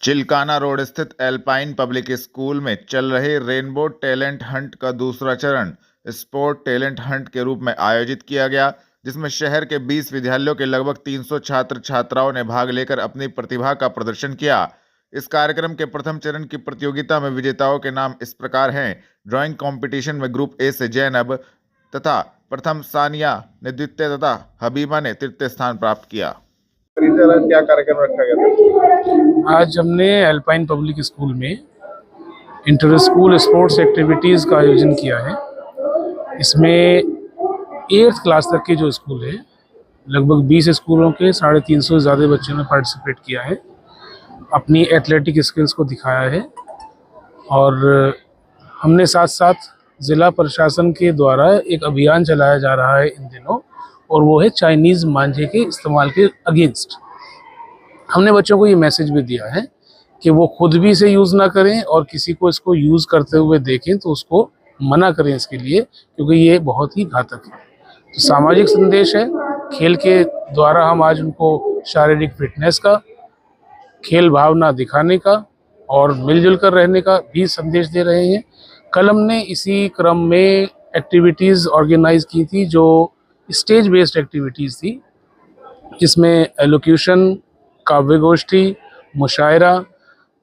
चिल्काना road स्थित alpine public school में चल रहे रेनबो टैलेंट हंट का दूसरा चरण स्पोर्ट टैलेंट हंट के रूप में आयोजित किया गया, जिसमें शहर के 20 विद्यालयों के लगभग 300 छात्र छात्राओं ने भाग लेकर अपनी प्रतिभा का प्रदर्शन किया। इस कार्यक्रम के प्रथम चरण की प्रतियोगिता में विजेताओं के नाम इस प्रकार हैं। ड्राइंग कंपटीशन में ग्रुप ए से जैनब तथा प्रथम सानिया ने द्वितीय तथा हबीबा ने तृतीय स्थान प्राप्त किया। क्या कार्यक्रम रखा गया था? आज हमने एल्पाइन पब्लिक स्कूल में इंटर स्कूल स्पोर्ट्स एक्टिविटीज़ का आयोजन किया है। इसमें 8th क्लास तक के जो स्कूल है, लगभग 20 स्कूलों के 350 से ज़्यादा बच्चों ने पार्टिसिपेट किया है, अपनी एथलेटिक स्किल्स को दिखाया है। और हमने साथ साथ ज़िला प्रशासन के द्वारा एक अभियान चलाया जा रहा है इन दिनों, और वो है चाइनीज़ मांझे के इस्तेमाल के अगेंस्ट। हमने बच्चों को ये मैसेज भी दिया है कि वो खुद भी इसे यूज़ ना करें और किसी को इसको यूज़ करते हुए देखें तो उसको मना करें इसके लिए, क्योंकि ये बहुत ही घातक है। तो सामाजिक संदेश है, खेल के द्वारा हम आज उनको शारीरिक फिटनेस का, खेल भावना दिखाने का और मिलजुल कर रहने का भी संदेश दे रहे हैं। कल हमने इसी क्रम में एक्टिविटीज़ ऑर्गेनाइज की थी जो स्टेज बेस्ड एक्टिविटीज़ थी, जिसमें एलोक्यूशन, काव्य गोष्ठी, मुशायरा,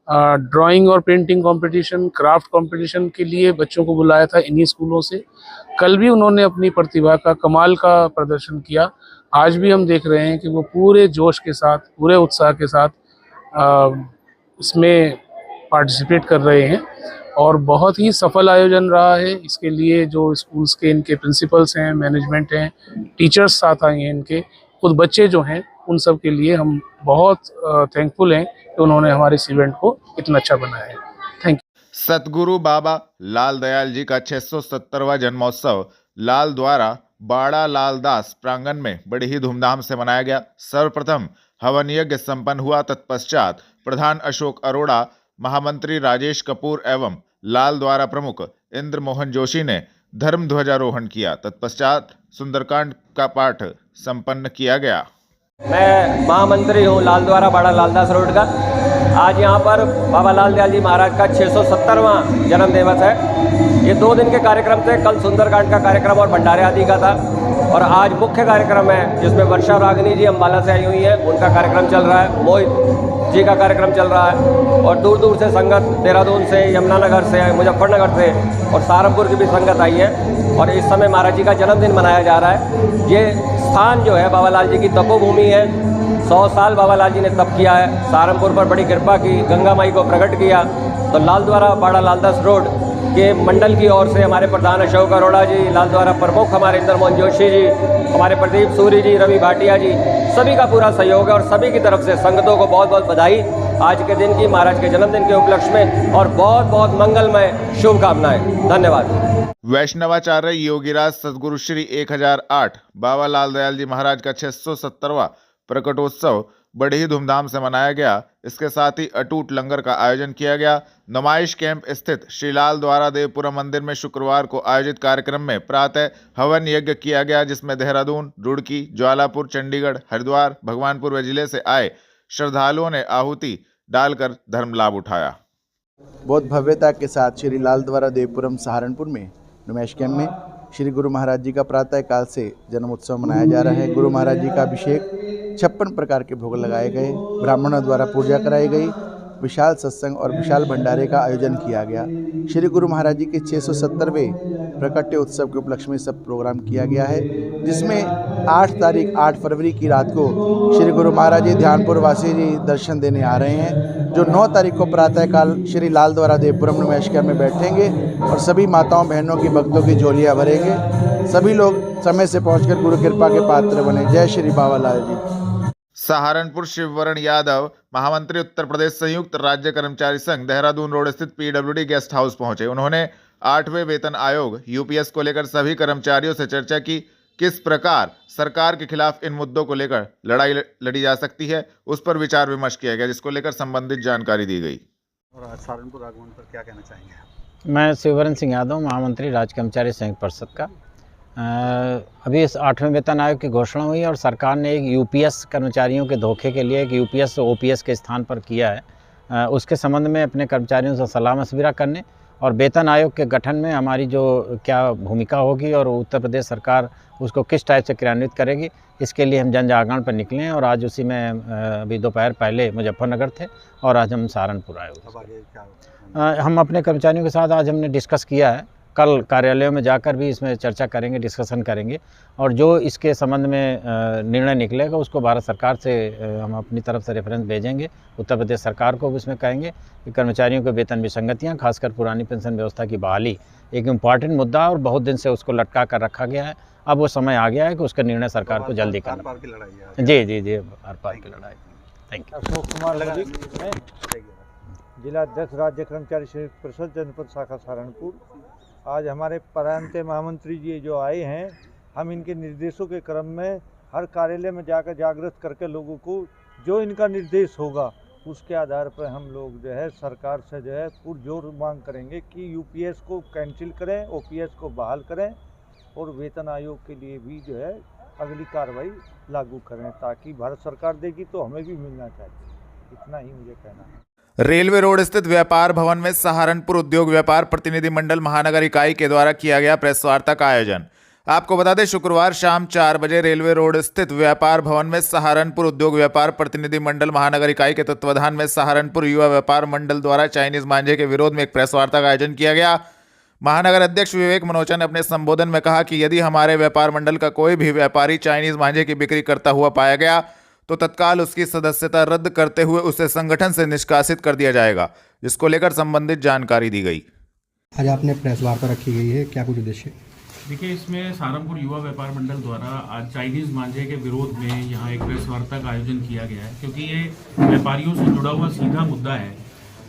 ड्राइंग और पेंटिंग कंपटीशन, क्राफ्ट कंपटीशन के लिए बच्चों को बुलाया था इन्हीं स्कूलों से। कल भी उन्होंने अपनी प्रतिभा का कमाल का प्रदर्शन किया। आज भी हम देख रहे हैं कि वो पूरे जोश के साथ, पूरे उत्साह के साथ इसमें पार्टिसिपेट कर रहे हैं और बहुत ही सफल आयोजन रहा है। इसके लिए जो स्कूल्स के इनके प्रिंसिपल्स हैं, मैनेजमेंट हैं, टीचर्स साथ आए हैं, इनके खुद बच्चे जो हैं, उन सब के लिए हम बहुत थैंकफुल हैं कि उन्होंने हमारे इस इवेंट को इतना अच्छा बनाया है। Thank you. सतगुरु बाबा लाल दयाल जी का 670वां जन्मोत्सव लाल द्वारा बाड़ा लालदास प्रांगण में बड़ी ही धूमधाम से मनाया गया। सर्वप्रथम हवन यज्ञ संपन्न हुआ। तत्पश्चात प्रधान अशोक अरोड़ा, महामंत्री राजेश कपूर एवं लाल द्वारा प्रमुख इंद्र मोहन जोशी ने धर्म ध्वजारोहण किया। तत्पश्चात सुंदरकांड का पाठ संपन्न किया गया। मैं महामंत्री हूँ लाल द्वारा बाड़ा लालदास रोड का। आज यहाँ पर बाबा लाल दयाल जी महाराज का 670वां जन्म दिवस है। ये 2 दिन के कार्यक्रम थे। कल सुंदरकांड का कार्यक्रम और भंडारे आदि का था, और आज मुख्य कार्यक्रम है जिसमें वर्षा रागिनी जी अम्बाला से आई हुई है, उनका कार्यक्रम चल रहा है। मोहित जी का कार्यक्रम चल रहा है, और दूर दूर से संगत, देहरादून से, यमुनानगर से, मुजफ्फरनगर से और सहारनपुर की भी संगत आई है। और इस समय महाराज जी का जन्मदिन मनाया जा रहा है। ये स्थान जो है बाबा लाल जी की तपोभूमि है। 100 साल बाबा लाल जी ने तप किया है, सहारनपुर पर बड़ी कृपा की, गंगा माई को प्रकट किया। तो लाल द्वारा बाड़ा लालदास रोड के मंडल की ओर से हमारे प्रधान अशोक अरोड़ा जी, लाल द्वारा प्रमुख हमारे इंद्र मोहन जोशी जी, हमारे प्रदीप सूरी जी, रवि भाटिया जी, सभी का पूरा सहयोग है और सभी की तरफ से संगतों को बहुत बहुत बधाई आज के दिन की, महाराज के जन्मदिन के उपलक्ष्य में, और बहुत बहुत मंगलमय शुभकामनाएं। धन्यवाद। वैष्णवाचार्य योगीराज सदगुरु श्री 1008 बाबा लाल दयाल जी महाराज का 670वां प्रकटोत्सव बड़े ही धूमधाम से मनाया गया। इसके साथ ही अटूट लंगर का आयोजन किया गया। नुमाइश कैंप स्थित श्री लाल द्वारा देवपुरा मंदिर में शुक्रवार को आयोजित कार्यक्रम में प्रातः हवन यज्ञ किया गया, जिसमें देहरादून, रुड़की, ज्वालापुर, चंडीगढ़, हरिद्वार, भगवानपुर जिले से आए श्रद्धालुओं ने आहुति डालकर धर्म लाभ उठाया। बहुत भव्यता के साथ श्री लाल द्वारा देवपुरम सहारनपुर में नुमाइश कैंप में श्री गुरु महाराज जी का प्रातः काल से जन्म उत्सव मनाया जा रहा है। गुरु महाराज जी का अभिषेक, 56 प्रकार के भोग लगाए गए, ब्राह्मणों द्वारा पूजा कराई गई, विशाल सत्संग और विशाल भंडारे का आयोजन किया गया। श्री गुरु महाराज जी के 670वें प्रकट्य उत्सव के उपलक्ष्य में सब प्रोग्राम किया गया है, जिसमें 8 फरवरी की रात को श्री गुरु महाराज जी ध्यानपुर वासी जी दर्शन देने आ रहे हैं, जो 9 तारीख को प्रातःकाल श्री लाल द्वारा देवपुरम नुमाइश कैंप में बैठेंगे और सभी माताओं बहनों की भक्तों की झोलियाँ भरेंगे। सभी लोग समय से पहुंचकर गुरु कृपा के पात्र बने। जय श्री बाबा लाल जी। सहारनपुर शिववरण यादव, महामंत्री उत्तर प्रदेश संयुक्त राज्य कर्मचारी संघ, देहरादून रोड स्थित PWD गेस्ट हाउस पहुंचे। उन्होंने 8वें वेतन आयोग यूपीएस को लेकर सभी कर्मचारियों से चर्चा की। किस प्रकार सरकार के खिलाफ इन मुद्दों को लेकर लड़ाई लड़ी जा सकती है, उस पर विचार विमर्श किया गया, जिसको लेकर संबंधित जानकारी दी गई। और सहारनपुर आगमन पर क्या कहना चाहेंगे? मैं शिववरण सिंह यादव, महामंत्री राज्य कर्मचारी संघ परिषद का। अभी इस 8वें वेतन आयोग की घोषणा हुई और सरकार ने एक यूपीएस कर्मचारियों के धोखे के लिए एक यूपीएस ओपीएस के स्थान पर किया है। उसके संबंध में अपने कर्मचारियों से सलाह मशविरा करने और वेतन आयोग के गठन में हमारी जो क्या भूमिका होगी और उत्तर प्रदेश सरकार उसको किस टाइप से क्रियान्वित करेगी, इसके लिए हम जन जागरण पर निकले हैं। और आज उसी में अभी दोपहर पहले मुजफ्फरनगर थे और आज हम सहारनपुर आए हुए। हम अपने कर्मचारियों के साथ आज हमने डिस्कस किया है, कल कार्यालयों में जाकर भी इसमें चर्चा करेंगे, डिस्कशन करेंगे और जो इसके संबंध में निर्णय निकलेगा उसको भारत सरकार से हम अपनी तरफ से रेफरेंस भेजेंगे। उत्तर प्रदेश सरकार को भी इसमें कहेंगे कि कर्मचारियों के वेतन विसंगतियाँ, खासकर पुरानी पेंशन व्यवस्था की बहाली एक इम्पॉर्टेंट मुद्दा और बहुत दिन से उसको लटका कर रखा गया है। अब वो समय आ गया है कि उसका निर्णय सरकार को जल्दी करना। जी जी जी, आर पार की लड़ाई। Thank you. अशोक कुमार जिला अध्यक्ष राज्य कर्मचारी संयुक्त परिषद जनपद शाखा सहारनपुर। आज हमारे प्रांतीय महामंत्री जी जो आए हैं, हम इनके निर्देशों के क्रम में हर कार्यालय में जाकर जागृत करके लोगों को जो इनका निर्देश होगा उसके आधार पर हम लोग जो है सरकार से जो है पुरजोर मांग करेंगे कि यूपीएस को कैंसिल करें, ओपीएस को बहाल करें और वेतन आयोग के लिए भी जो है अगली कार्रवाई लागू करें, ताकि भारत सरकार देगी तो हमें भी मिलना चाहिए। इतना ही मुझे कहना है। रेलवे रोड स्थित व्यापार भवन में सहारनपुर उद्योग व्यापार प्रतिनिधि मंडल महानगर इकाई के द्वारा किया गया प्रेस वार्ता का आयोजन। आपको बता दें, शुक्रवार शाम 4 बजे रेलवे रोड स्थित व्यापार भवन में सहारनपुर उद्योग व्यापार प्रतिनिधि मंडल महानगर इकाई के तत्वाधान में सहारनपुर युवा व्यापार मंडल द्वारा चाइनीज मांझे के विरोध में एक प्रेस वार्ता का आयोजन किया गया। महानगर अध्यक्ष विवेक मनोचा ने अपने संबोधन में कहा कि यदि हमारे व्यापार मंडल का कोई भी व्यापारी चाइनीज मांझे की बिक्री करता हुआ पाया गया तो तत्काल उसकी सदस्यता रद्द करते हुए उसे संगठन से निष्कासित कर दिया जाएगा, जिसको लेकर संबंधित जानकारी दी गई। आज आपने प्रेस वार्ता रखी गई है, क्या कुछ उद्देश्य? देखिए, इसमें सहारनपुर युवा व्यापार मंडल द्वारा आज चाइनीज मांझे के विरोध में यहाँ एक प्रेस वार्ता का आयोजन किया गया है, क्योंकि ये व्यापारियों से जुड़ा हुआ सीधा मुद्दा है।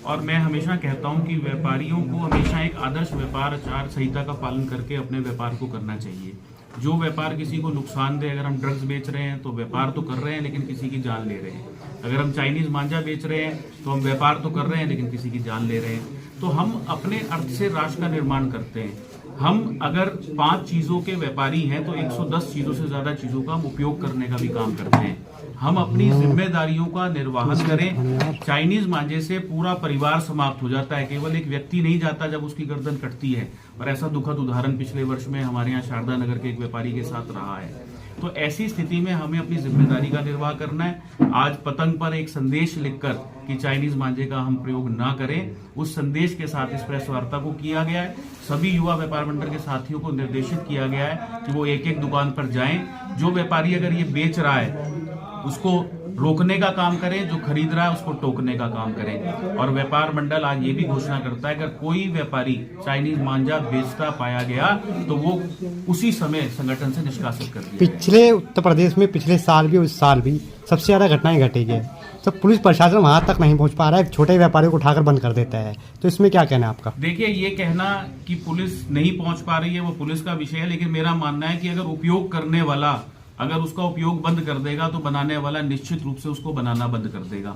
और मैं हमेशा कहता हूँ कि व्यापारियों को हमेशा एक आदर्श व्यापार आचार संहिता का पालन करके अपने व्यापार को करना चाहिए। जो व्यापार किसी को नुकसान दे, अगर हम ड्रग्स बेच रहे हैं तो व्यापार तो कर रहे हैं लेकिन किसी की जान ले रहे हैं। अगर हम चाइनीज मांझा बेच रहे हैं तो हम व्यापार तो कर रहे हैं लेकिन किसी की जान ले रहे हैं। तो हम अपने अर्थ से राष्ट्र का निर्माण करते हैं। हम अगर 5 चीज़ों के व्यापारी हैं तो 110 चीज़ों से ज़्यादा चीज़ों का हम उपयोग करने का भी काम करते हैं। हम अपनी जिम्मेदारियों का निर्वहन करें। चाइनीज मांझे से पूरा परिवार समाप्त हो जाता है, केवल एक व्यक्ति नहीं जाता जब उसकी गर्दन कटती है। और ऐसा दुखद उदाहरण पिछले वर्ष में हमारे यहाँ शारदा नगर के एक व्यापारी के साथ रहा है। तो ऐसी स्थिति में हमें अपनी जिम्मेदारी का निर्वाह करना है। आज पतंग पर एक संदेश लिखकर कि चाइनीज मांझे का हम प्रयोग ना करें, उस संदेश के साथ इस प्रेस वार्ता को किया गया है। सभी युवा व्यापार मंडल के साथियों को निर्देशित किया गया है कि वो एक एक दुकान पर जाएं। जो व्यापारी अगर ये बेच रहा है उसको रोकने का काम करें, जो खरीद रहा है उसको टोकने का काम करें। और व्यापार मंडल आज ये भी घोषणा करता है कि अगर कोई व्यापारी चाइनीज मांझा बेचता पाया गया तो वो उसी समय संगठन से निष्कासित कर दिया। पिछले उत्तर प्रदेश में पिछले साल भी उस साल भी सबसे ज़्यादा घटनाएं घटी है, तो पुलिस प्रशासन वहाँ तक नहीं पहुँच पा रहा है, छोटे व्यापारियों को उठाकर बंद कर देता है। तो इसमें क्या कहना है आपका? देखिए, ये कहना कि पुलिस नहीं पहुँच पा रही है वो पुलिस का विषय है, लेकिन मेरा मानना है कि अगर उपयोग करने वाला अगर उसका उपयोग बंद कर देगा तो बनाने वाला निश्चित रूप से उसको बनाना बंद कर देगा।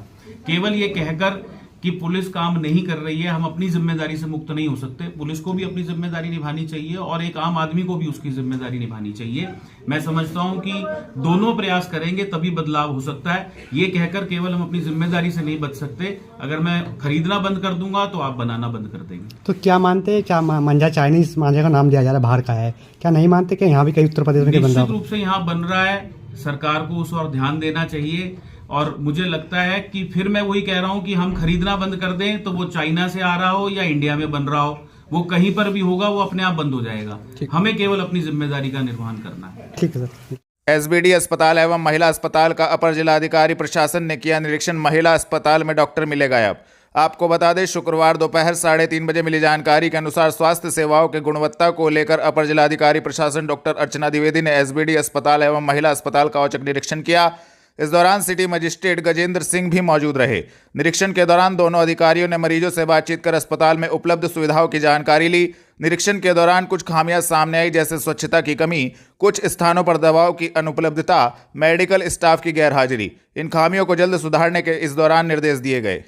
केवल ये कहकर कि पुलिस काम नहीं कर रही है, हम अपनी जिम्मेदारी से मुक्त नहीं हो सकते। पुलिस को भी अपनी जिम्मेदारी निभानी चाहिए और एक आम आदमी को भी उसकी जिम्मेदारी निभानी चाहिए। मैं समझता हूं कि दोनों प्रयास करेंगे तभी बदलाव हो सकता है। ये कहकर केवल हम अपनी जिम्मेदारी से नहीं बच सकते। अगर मैं खरीदना बंद कर दूंगा तो आप बनाना बंद कर देंगे। तो क्या मानते हैं, क्या मांझा चाइनीज मांझे का नाम दिया जा रहा है, बाहर का है, क्या नहीं मानते कि यहाँ भी कई उत्तर प्रदेश में निश्चित रूप से यहाँ बन रहा है, सरकार को उस ओर ध्यान देना चाहिए। और मुझे लगता है कि फिर मैं वही कह रहा हूं कि हम खरीदना बंद कर दें तो वो चाइना से आ रहा हो या इंडिया में बन रहा हो, वो कहीं पर भी होगा, वो अपने आप बंद हो जाएगा। हमें केवल अपनी जिम्मेदारी का निर्वहन करना है। ठीक है सर। एसबीडी अस्पताल एवं महिला अस्पताल का अपर जिलाधिकारी प्रशासन ने किया निरीक्षण। महिला अस्पताल में डॉक्टर मिले गायब। आपको बता दें, शुक्रवार दोपहर 3:30 बजे मिली जानकारी के अनुसार स्वास्थ्य सेवाओं की गुणवत्ता को लेकर अपर जिलाधिकारी प्रशासन डॉक्टर अर्चना द्विवेदी ने एसबीडी अस्पताल एवं महिला अस्पताल का औचक निरीक्षण किया। इस दौरान सिटी मजिस्ट्रेट गजेंद्र सिंह भी मौजूद रहे। निरीक्षण के दौरान दोनों अधिकारियों ने मरीजों से बातचीत कर अस्पताल में उपलब्ध सुविधाओं की जानकारी ली। निरीक्षण के दौरान कुछ खामियां सामने आई, जैसे स्वच्छता की कमी, कुछ स्थानों पर दवाओं की अनुपलब्धता, मेडिकल स्टाफ की गैरहाजिरी। इन खामियों को जल्द सुधारने के इस दौरान निर्देश दिए गए।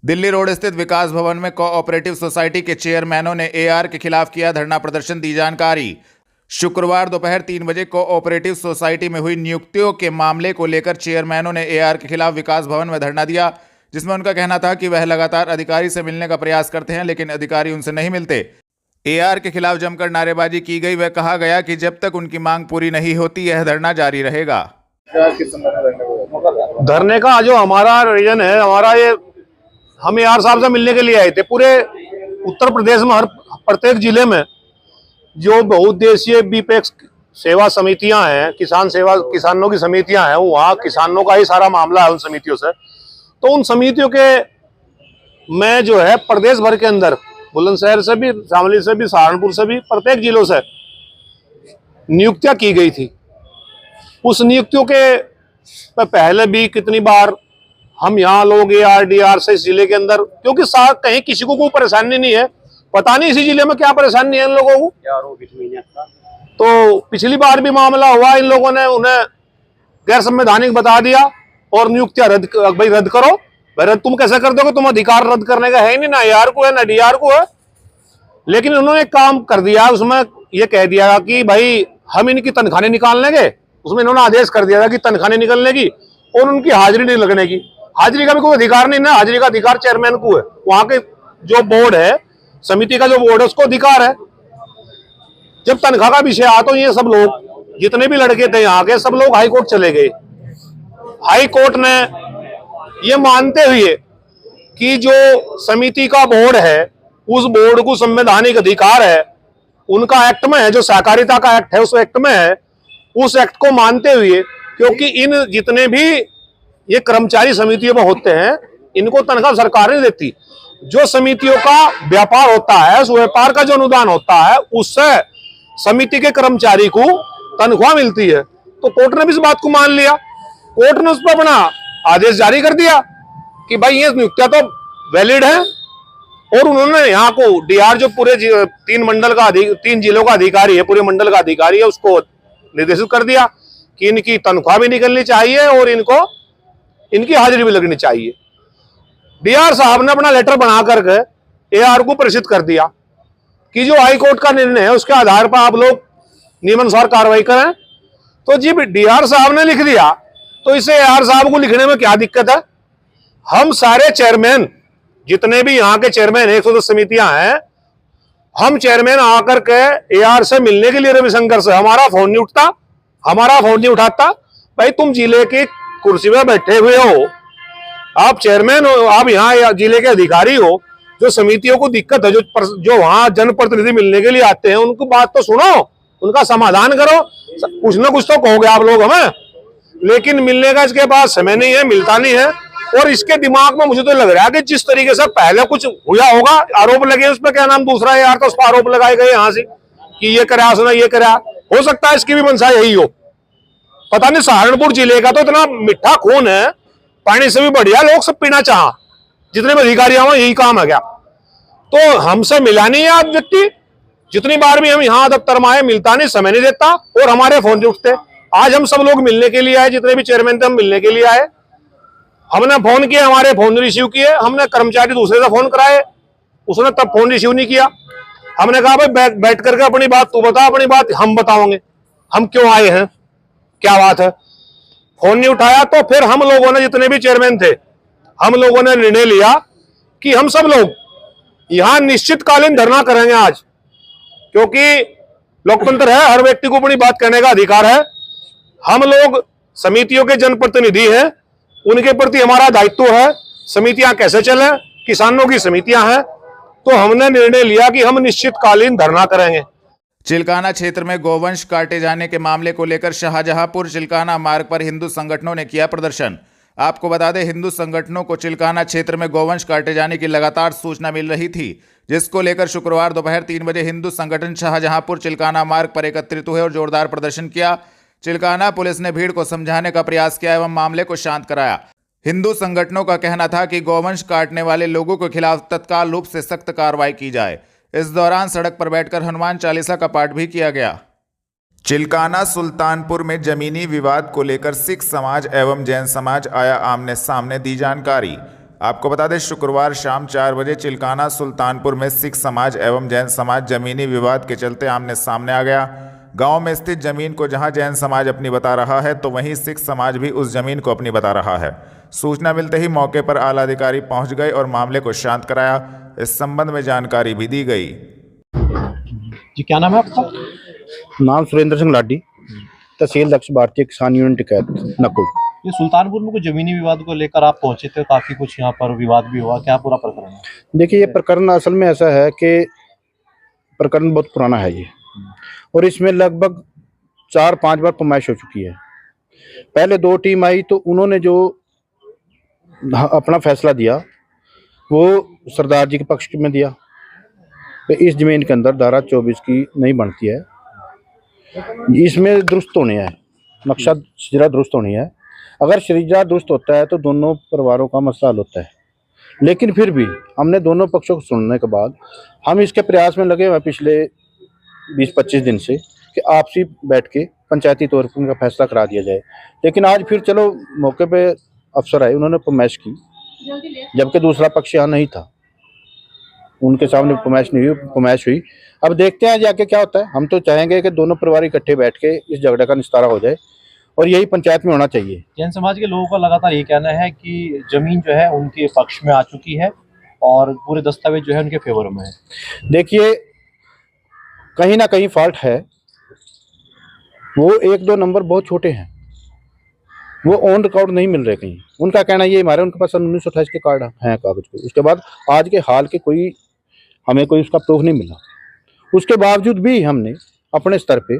दिल्ली रोड स्थित विकास भवन में कोऑपरेटिव सोसाइटी के चेयरमैनों ने एआर के खिलाफ किया धरना प्रदर्शन, दी जानकारी। शुक्रवार दोपहर 3 बजे कोऑपरेटिव सोसाइटी में हुई नियुक्तियों के मामले को लेकर चेयरमैनों ने एआर के खिलाफ विकास भवन में धरना दिया। जिसमें उनका कहना था कि वह लगातार अधिकारी से मिलने का प्रयास करते हैं लेकिन अधिकारी उनसे नहीं मिलते। एआर के खिलाफ जमकर नारेबाजी की गई। वह कहा गया कि जब तक उनकी मांग पूरी नहीं होती यह धरना जारी रहेगा। धरने का जो हमारा रीजन है, हमारा ये हम एआर साहब से मिलने के लिए आए थे। पूरे उत्तर प्रदेश में हर प्रत्येक जिले में जो बहुउद्देशीय बीपेक्स सेवा समितियां हैं, किसानों की समितियां हैं, वहाँ किसानों का ही सारा मामला है उन समितियों से। तो उन समितियों के में जो है प्रदेश भर के अंदर बुलंदशहर से भी, शामली से भी, सहारनपुर से भी, प्रत्येक जिलों से नियुक्तियां की गई थी। उस नियुक्तियों के पहले भी कितनी बार हम यहाँ लोग ARDR से इस जिले के अंदर, क्योंकि कहीं किसी को कोई परेशानी नहीं है, पता नहीं इसी जिले में क्या परेशानी है इन लोगों को। तो पिछली बार भी मामला हुआ, इन लोगों ने उन्हें गैर संवैधानिक बता दिया और नियुक्तियां रद्द करो। भाई तुम कैसे कर दोगे? तुम अधिकार रद्द करने का है ही नहीं, ना AR को है ना DR को है। लेकिन उन्होंने एक काम कर दिया, उसमें ये कह दिया कि भाई हम इनकी तनख्वाहें निकाल लेंगे। उसमें इन्होंने आदेश कर दिया था कि तनख्वाहें निकलने की और उनकी हाजिरी नहीं लगने की। हाजिरी का भी कोई अधिकार नहीं ना, हाजिरी का अधिकार चेयरमैन को है। वहां के जो बोर्ड है, समिति का जो बोर्ड है, उसको अधिकार है। जब तनख्वाह का विषय आ तो ये सब लोग जितने भी लड़के थे यहाँ के, सब लोग हाई कोर्ट चले गए। हाई कोर्ट ने ये मानते हुए कि जो समिति का बोर्ड है, उस बोर्ड को संवैधानिक अधिकार है, उनका एक्ट में है, जो सहकारिता का एक्ट है उस एक्ट में है, उस एक्ट को मानते हुए, क्योंकि इन जितने भी ये कर्मचारी समितियों में होते हैं, इनको तनख्वाह सरकार नहीं देती। जो समितियों का व्यापार होता है, उस व्यापार का जो अनुदान होता है, उससे समिति के कर्मचारी को तनख्वाह मिलती है। तो कोर्ट ने भी इस बात को मान लिया। कोर्ट ने उस पर अपना आदेश जारी कर दिया कि भाई ये नियुक्तियां तो वैलिड है। और उन्होंने यहाँ को DR जो पूरे 3 जिलों का अधिकारी है, पूरे मंडल का अधिकारी है, उसको निर्देशित कर दिया कि इनकी तनख्वाह भी निकलनी चाहिए और इनको इनकी हाजिरी भी लगनी चाहिए। DR साहब ने अपना लेटर बना करके AR को प्रेषित कर दिया कि जो हाई कोर्ट का निर्णय है उसके आधार पर आप लोग नियमानुसार कार्रवाई करें। तो जी DR साहब ने लिख दिया, तो इसे AR साहब को लिखने में क्या दिक्कत है? हम सारे चेयरमैन, जितने भी यहाँ के चेयरमैन 110 समितियां हैं, हम चेयरमैन आकर के AR से मिलने के लिए रविशंकर से हमारा फोन नहीं उठता, हमारा फोन नहीं उठाता। भाई तुम जिले की कुर्सी में बैठे हुए हो, आप चेयरमैन हो, आप यहाँ जिले के अधिकारी हो। जो समितियों को दिक्कत है, जो वहां जनप्रतिनिधि मिलने के लिए आते हैं, उनको बात तो सुनो, उनका समाधान करो। कुछ ना कुछ तो कहोगे आप लोग हमें, लेकिन मिलने का इसके पास समय नहीं है, मिलता नहीं है। और इसके दिमाग में मुझे तो लग रहा है कि जिस तरीके से पहले कुछ हुआ होगा, आरोप लगे उस पर, क्या नाम दूसरा है यार, तो उस पर आरोप लगाए गए यहाँ से कि ये करा, उसने ये करा। हो सकता है इसकी भी मंशा यही हो, पता नहीं। सहारनपुर जिले का तो इतना मीठा खून है, पानी से भी बढ़िया लोग सब पीना चाह, जितने भी अधिकारी हुआ यही काम है क्या? तो हमसे मिला नहीं है आज व्यक्ति। जितनी बार भी हम यहाँ दफ्तर में आए, मिलता नहीं, समय नहीं देता और हमारे फोन नहीं उठते। आज हम सब लोग मिलने के लिए आए, जितने भी चेयरमैन थे हम मिलने के लिए आए। हमने फोन किया, हमारे फोन रिसीव किए। हमने कर्मचारी दूसरे से फोन कराए, उसने तब फोन रिसीव नहीं किया। हमने कहा भाई बैठ करके अपनी बात तू बता, अपनी बात हम बताओगे, हम क्यों आए हैं, क्या बात है। फोन नहीं उठाया। तो फिर हम लोगों ने, जितने भी चेयरमैन थे, हम लोगों ने निर्णय लिया कि हम सब लोग यहां निश्चितकालीन धरना करेंगे आज, क्योंकि लोकतंत्र है, हर व्यक्ति को अपनी बात कहने का अधिकार है। हम लोग समितियों के जनप्रतिनिधि हैं, उनके प्रति हमारा दायित्व है। समितियां कैसे चले, किसानों की समितियां हैं, तो हमने निर्णय लिया कि हम निश्चितकालीन धरना करेंगे। चिल्काना क्षेत्र में गौवंश काटे जाने के मामले को लेकर शाहजहांपुर चिल्काना मार्ग पर हिंदू संगठनों ने किया प्रदर्शन। आपको बता दें, हिंदू संगठनों को चिल्काना क्षेत्र में गौवंश काटे जाने की लगातार सूचना मिल रही थी, जिसको लेकर शुक्रवार दोपहर 3 बजे हिंदू संगठन शाहजहांपुर चिल्काना मार्ग पर एकत्रित हुए और जोरदार प्रदर्शन किया। चिल्काना पुलिस ने भीड़ को समझाने का प्रयास किया एवं मामले को शांत कराया। हिंदू संगठनों का कहना था कि गौवंश काटने वाले लोगों के खिलाफ तत्काल रूप से सख्त कार्रवाई की जाए। इस दौरान सड़क पर बैठकर हनुमान चालीसा का पाठ भी किया गया। चिल्काना सुल्तानपुर में जमीनी विवाद को लेकर सिख समाज एवं जैन समाज आया आमने सामने, दी जानकारी। आपको बता दें, शुक्रवार शाम 4 बजे चिल्काना सुल्तानपुर में सिख समाज एवं जैन समाज जमीनी विवाद के चलते आमने सामने आ गया। गांव में स्थित जमीन को जहां जैन समाज अपनी बता रहा है तो वहीं सिख समाज भी उस जमीन को अपनी बता रहा है। सूचना मिलते ही मौके पर आला अधिकारी पहुंच गए और मामले को शांत कराया। इस संबंध में जानकारी भी दी गई। जी, क्या नाम है आपका? नाम सुरेंद्र सिंह लाडी, तहसील दक्ष भारतीय किसान यूनियन टिकैत नकुल। ये सुल्तानपुर में कुछ जमीनी विवाद को लेकर आप पहुंचे थे, काफी कुछ यहाँ पर विवाद भी हुआ, क्या पूरा प्रकरण है? देखिए, ये प्रकरण असल में ऐसा है कि प्रकरण बहुत पुराना है ये, और इसमें लगभग 4-5 बार पैमाइश हो चुकी है। पहले 2 टीम आई तो उन्होंने जो अपना फैसला दिया वो सरदार जी के पक्ष में दिया कि इस जमीन के अंदर धारा 24 की नहीं बनती है, इसमें दुरुस्त होनी है, नक्शा शजरा दुरुस्त होनी है। अगर शजरा दुरुस्त होता है तो दोनों परिवारों का मसला हल होता है। लेकिन फिर भी हमने दोनों पक्षों को सुनने के बाद हम इसके प्रयास में लगे हुए पिछले 20-25 दिन से कि आपसी बैठ के पंचायती तौर पर उनका फैसला करा दिया जाए। लेकिन आज फिर चलो मौके पे अफसर आए, उन्होंने पैमाइश की, जबकि दूसरा पक्ष यहाँ नहीं था, उनके सामने पैमाइश हुई। अब देखते हैं जाके क्या होता है। हम तो चाहेंगे कि दोनों परिवार इकट्ठे बैठ के इस झगड़े का निस्तारा हो जाए और यही पंचायत में होना चाहिए। जैन समाज के लोगों का लगातार ये कहना है कि जमीन जो है उनके पक्ष में आ चुकी है और पूरे दस्तावेज जो है उनके फेवर में है। देखिए, कहीं ना कहीं फॉल्ट है, वो 1-2 नंबर बहुत छोटे हैं, वो ऑन रिकॉर्ड नहीं मिल रहे कहीं। उनका कहना ये हमारे उनके पास 1928 के कार्ड हैं कागज के, उसके बाद आज के हाल के कोई हमें कोई उसका प्रूफ नहीं मिला। उसके बावजूद भी हमने अपने स्तर पे,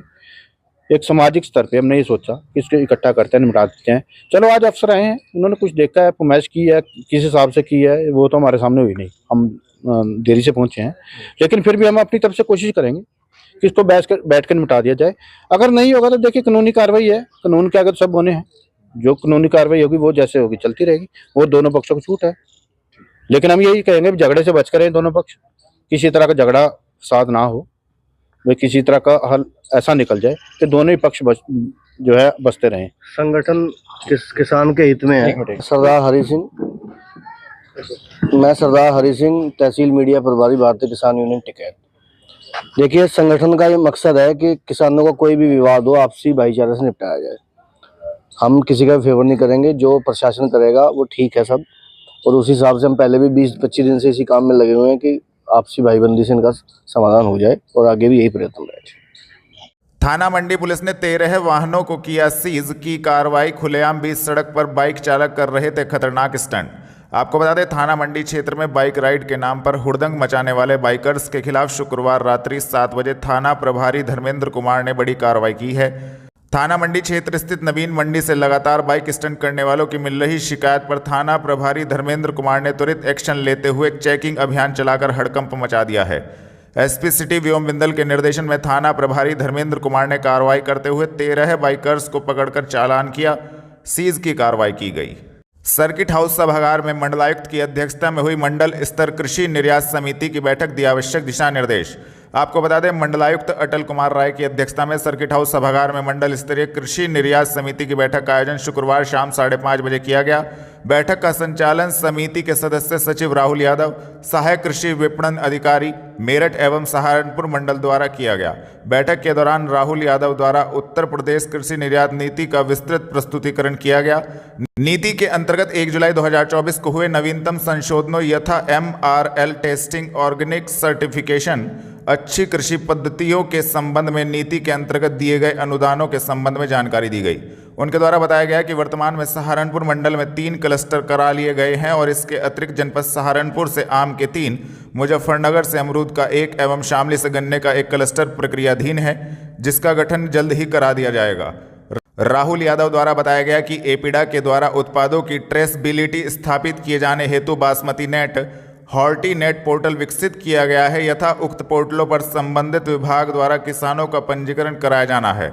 एक सामाजिक स्तर पे हमने ये सोचा कि इसको इकट्ठा करते हैं, निपटा देते हैं। चलो आज अफसर आए हैं, उन्होंने कुछ देखा है, पैमाइश की है, किस हिसाब से की है वो तो हमारे सामने हुई नहीं, हम देरी से पहुंचे हैं। लेकिन फिर भी हम अपनी तरफ से कोशिश करेंगे कि इसको बैठ कर निपटा दिया जाए। अगर नहीं होगा तो देखिए कानूनी कार्रवाई है, कानून के आगे सब होने हैं, जो कानूनी कार्रवाई होगी वो जैसे होगी चलती रहेगी, वो दोनों पक्षों को छूट है। लेकिन हम यही कहेंगे झगड़े से बच करें, दोनों पक्ष किसी तरह का झगड़ा साध ना हो, वे किसी तरह का हल ऐसा निकल जाए कि दोनों ही पक्ष जो है बचते रहें। संगठन किसान के हित में है। सरदार हरि सिंह, मैं सरदार हरि सिंह, तहसील मीडिया प्रभारी, भारतीय किसान यूनियन टिकैत। देखिए, संगठन का ये मकसद है कि किसानों का कोई भी विवाद हो आपसी भाईचारे से निपटाया जाए। हम किसी का फेवर नहीं करेंगे, जो प्रशासन करेगा वो ठीक है सब, और उसी हिसाब से हम पहले भी 20-25 दिन से इसी काम में लगे हुए हैं कि आपसी भाईबंदी से इनका समाधान हो जाए, और आगे भी यही प्रयत्न रहेगा। थाना मंडी पुलिस ने 13 वाहनों को किया सीज की कार्रवाई। खुलेआम बीच सड़क पर बाइक चालक कर रहे थे खतरनाक स्टंट। आपको बता दें, थाना मंडी क्षेत्र में बाइक राइड के नाम पर हुड़दंग मचाने वाले बाइकर्स के खिलाफ शुक्रवार रात्रि 7 बजे थाना प्रभारी धर्मेंद्र कुमार ने बड़ी कार्रवाई की है। थाना मंडी क्षेत्र स्थित नवीन मंडी से लगातार बाइक स्टंट करने वालों की मिल रही शिकायत पर थाना प्रभारी धर्मेंद्र कुमार ने त्वरित एक्शन लेते हुए चेकिंग अभियान चलाकर हड़कंप मचा दिया है। एसपी सिटी व्योम बिंदल के निर्देशन में थाना प्रभारी धर्मेंद्र कुमार ने कार्रवाई करते हुए 13 बाइकर्स को पकड़कर चालान किया, सीज की कार्रवाई की गई। सर्किट हाउस सभागार में मंडलायुक्त की अध्यक्षता में हुई मंडल स्तर कृषि निर्यात समिति की बैठक दी आवश्यक दिशा निर्देश। आपको बता दें, मंडलायुक्त अटल कुमार राय की अध्यक्षता में सर्किट हाउस सभागार में मंडल स्तरीय कृषि निर्यात समिति की बैठक का आयोजन शुक्रवार शाम 5:30 बजे किया गया। बैठक का संचालन समिति के सदस्य सचिव राहुल यादव, सहायक कृषि विपणन अधिकारी मेरठ एवं सहारनपुर मंडल द्वारा किया गया। बैठक के दौरान राहुल यादव द्वारा उत्तर प्रदेश कृषि निर्यात नीति का विस्तृत प्रस्तुतिकरण किया गया। नीति के अंतर्गत 1 जुलाई 2024 को हुए नवीनतम संशोधनों यथा MRL टेस्टिंग, ऑर्गेनिक सर्टिफिकेशन, अच्छी कृषि पद्धतियों के संबंध में नीति के अंतर्गत दिए गए अनुदानों के संबंध में जानकारी दी गई। उनके द्वारा बताया गया कि वर्तमान में सहारनपुर मंडल में 3 क्लस्टर करा लिए गए हैं और इसके अतिरिक्त जनपद सहारनपुर से आम के 3, मुजफ्फरनगर से अमरूद का 1 एवं शामली से गन्ने का 1 क्लस्टर प्रक्रियाधीन है, जिसका गठन जल्द ही करा दिया जाएगा। राहुल यादव द्वारा बताया गया कि एपीडा के द्वारा उत्पादों की ट्रेसबिलिटी स्थापित किए जाने हेतु basmati net, horti net portal विकसित किया गया है यथा उक्त पोर्टलों पर संबंधित विभाग द्वारा किसानों का पंजीकरण कराया जाना है।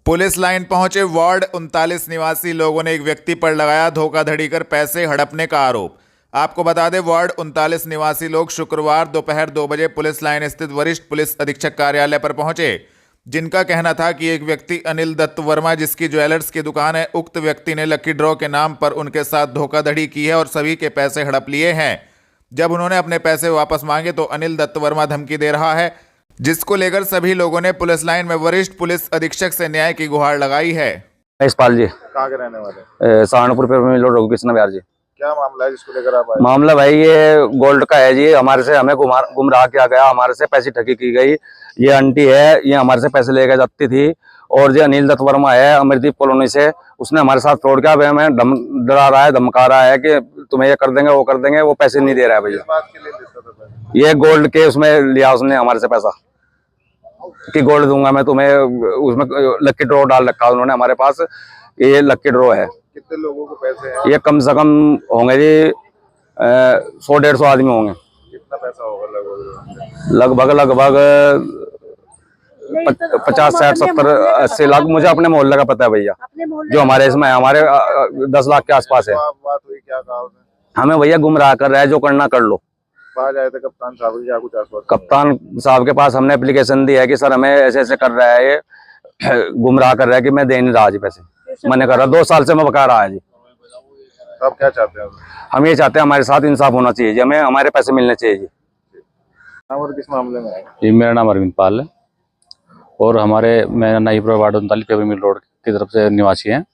पुलिस लाइन पहुंचे वार्ड 39 निवासी लोगों ने एक व्यक्ति पर लगाया धोखाधड़ी कर पैसे हड़पने का आरोप। आपको बता दें, वार्ड 39 निवासी लोग शुक्रवार दोपहर 2 बजे पुलिस लाइन स्थित वरिष्ठ पुलिस अधीक्षक कार्यालय पर पहुंचे, जिनका कहना था कि एक व्यक्ति अनिल दत्त वर्मा, जिसकी ज्वेलर्स की दुकान है, उक्त व्यक्ति ने लकी ड्रॉ के नाम पर उनके साथ धोखाधड़ी की है और सभी के पैसे हड़प लिए हैं। जब उन्होंने अपने पैसे वापस मांगे तो अनिल दत्त वर्मा धमकी दे रहा है जिसको लेकर सभी लोगों ने पुलिस लाइन में वरिष्ठ पुलिस अधीक्षक से न्याय की गुहार लगाई है। कहाँ के रहने वाले? सहारनपुर पे रघु कृष्ण बिहार जी। क्या मामला है जिसको लेकर आप आए? मामला भाई ये गोल्ड का है जी। हमें गुमराह किया गया, हमारे से पैसे ठगी की गई। ये आंटी है, ये हमारे से पैसे लेकर जाती थी। और जो अनिल दत्त वर्मा है अमरदीप कॉलोनी से, उसने हमारे साथ फ्रॉड किया। हमें डरा रहा है, धमका रहा है कि तुम्हें ये कर देंगे, वो कर देंगे। वो पैसे नहीं दे रहा है भैया। किस बात के लिए देता था पैसे? ये गोल्ड के उसमें लिया उसने हमारे से पैसा कि गोल्ड दूंगा मैं तुम्हें। उसमें लक्की ड्रॉ डाल रखा उन्होंने हमारे पास। ये लक्की ड्रॉ है। कितने लोगों को पैसे हैं? ये कम से कम होंगे जी 100-150 आदमी होंगे। कितना पैसा होगा लगभग 50, 60, 70, 80 लाख। मुझे अपने मोहल्ले का पता है भैया, जो हमारे इसमें हमारे 10 लाख के आसपास है। बात हुई, क्या कहा उसने? हमें भैया गुमराह कर रहा है, जो करना कर लो। बाहर आए थे कप्तान साहब क्या कुछ आसपास? कप्तान साहब के पास हमने एप्लीकेशन दी है कि सर हमें ऐसे ऐसे कर रहा है, ये गुमराह कर रहा है कि मैं दे नहीं रहा जी पैसे। मैंने कर रहा 2 साल से मैं बका रहा है जी। आप क्या चाहते हैं? हम ये चाहते हैं हमारे साथ इंसाफ होना चाहिए जी, हमें हमारे पैसे मिलने चाहिए जी। और किस मामले में आए? जी मेरा नाम अरविंद पाल है और मैं नाईपुर वार्ड 39 पेपर मिल रोड की तरफ से निवासी हैं।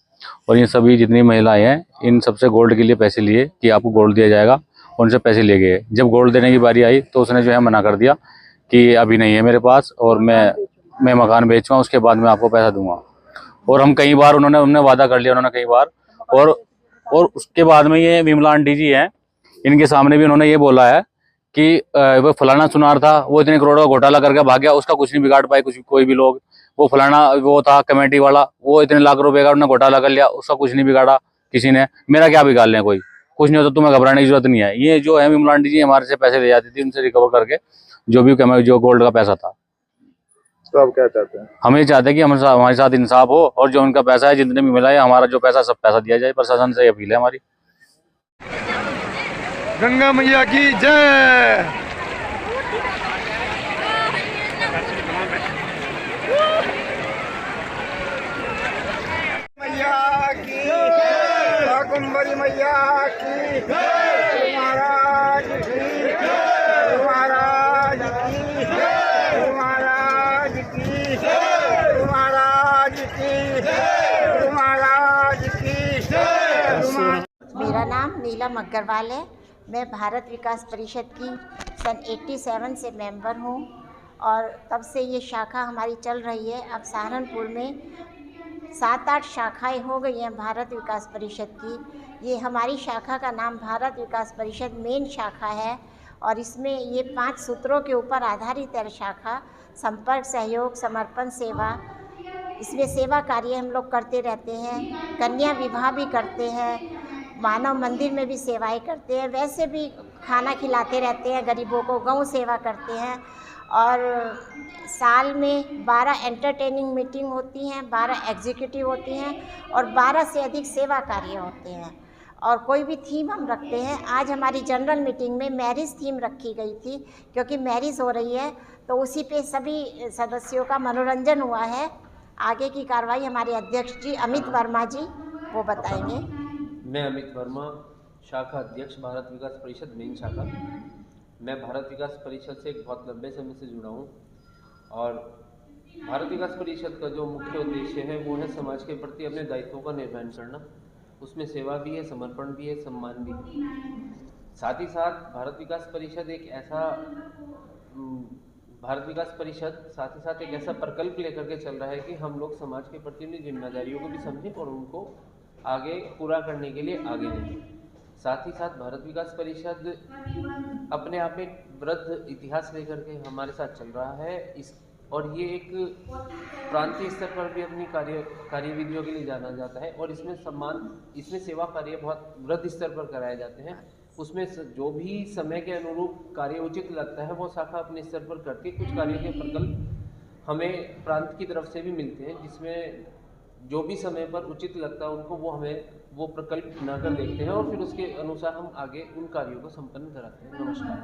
और ये सभी जितनी महिलाएं हैं, इन सबसे गोल्ड के लिए पैसे लिए कि आपको गोल्ड दिया जाएगा, उनसे पैसे ले गए। जब गोल्ड देने की बारी आई तो उसने जो है मना कर दिया कि अभी नहीं है मेरे पास, और मैं मकान बेचूँगा, उसके बाद मैं आपको पैसा दूंगा। और हम कई बार हमने वादा कर लिया, उन्होंने कई बार। और उसके बाद में ये विमला आंटी जी हैं, इनके सामने भी उन्होंने ये बोला है कि वो फलाना सुनार था, वो इतने करोड़ का घोटाला करके भाग गया, उसका कुछ नहीं बिगाड़ पाए कोई भी लोग। वो फलाना वो था कमेटी वाला, वो इतने लाख रुपए का उन्होंने घोटाला कर लिया, उसका कुछ नहीं बिगाड़ा किसी ने। मेरा क्या बिगाड़ लें, कोई कुछ नहीं होता, तुम्हें घबराने की जरूरत नहीं है। ये जो है विमला आंटी जी हमारे से पैसे ले जाती थी, उनसे रिकवर करके जो गोल्ड का पैसा था। तो आप क्या चाहते हैं? हम ये चाहते हैं कि हमारे साथ इंसाफ हो, और जो उनका पैसा है, जितने भी मिला है, हमारा जो पैसा सब पैसा दिया जाए। प्रशासन से अपील है हमारी। गंगा मैया की जय। मैया की जय, कुंभरी मैया की जय, महाराज की जय, महाराज की जय, महाराज की जय, महाराज की जय, महाराज की जय। मेरा नाम नीलम अग्रवाल है। मैं भारत विकास परिषद की सन 87 से मेंबर हूँ, और तब से ये शाखा हमारी चल रही है। अब सहारनपुर में 7-8 शाखाएं हो गई हैं भारत विकास परिषद की। ये हमारी शाखा का नाम भारत विकास परिषद मेन शाखा है, और इसमें ये 5 सूत्रों के ऊपर आधारित है शाखा। संपर्क, सहयोग, समर्पण, सेवा। इसमें सेवा कार्य हम लोग करते रहते हैं। कन्या विवाह भी करते हैं, मानव मंदिर में भी सेवाएं करते हैं, वैसे भी खाना खिलाते रहते हैं गरीबों को, गौ सेवा करते हैं। और साल में 12 एंटरटेनिंग मीटिंग होती हैं, 12 एग्जीक्यूटिव होती हैं, और 12 से अधिक सेवा कार्य होते हैं। और कोई भी थीम हम रखते हैं। आज हमारी जनरल मीटिंग में मैरिज थीम रखी गई थी, क्योंकि मैरिज हो रही है, तो उसी पे सभी सदस्यों का मनोरंजन हुआ है। आगे की कार्रवाई हमारे अध्यक्ष जी अमित वर्मा जी वो बताएंगे। मैं अमित वर्मा, शाखा अध्यक्ष भारत विकास परिषद मेन शाखा। मैं भारत विकास परिषद से एक बहुत लंबे समय से जुड़ा हूँ, और भारत विकास परिषद का जो मुख्य उद्देश्य है वो है समाज के प्रति अपने दायित्वों का निर्वहन करना। उसमें सेवा भी है, समर्पण भी है, सम्मान भी है। साथ ही साथ भारत विकास परिषद एक ऐसा प्रकल्प लेकर के चल रहा है कि हम लोग समाज के प्रति अपनी जिम्मेदारियों को भी समझें और उनको आगे पूरा करने के लिए आगे बढ़ें। साथ ही साथ भारत विकास परिषद अपने आप में एक वृद्ध इतिहास लेकर के हमारे साथ चल रहा है। और ये एक प्रांतीय स्तर पर भी अपनी कार्यविधियों के लिए जाना जाता है, और इसमें सेवा कार्य बहुत वृद्ध स्तर पर कराए जाते हैं। उसमें जो भी समय के अनुरूप कार्य उचित लगता है वो शाखा अपने स्तर पर करके कुछ कार्यों के प्रकल्प हमें प्रांत की तरफ से भी मिलते हैं, जिसमें जो भी समय पर उचित लगता है उनको वो प्रकल्प बनाकर देखते हैं, और फिर उसके अनुसार हम आगे उन कार्यों को संपन्न कराते हैं। नमस्कार।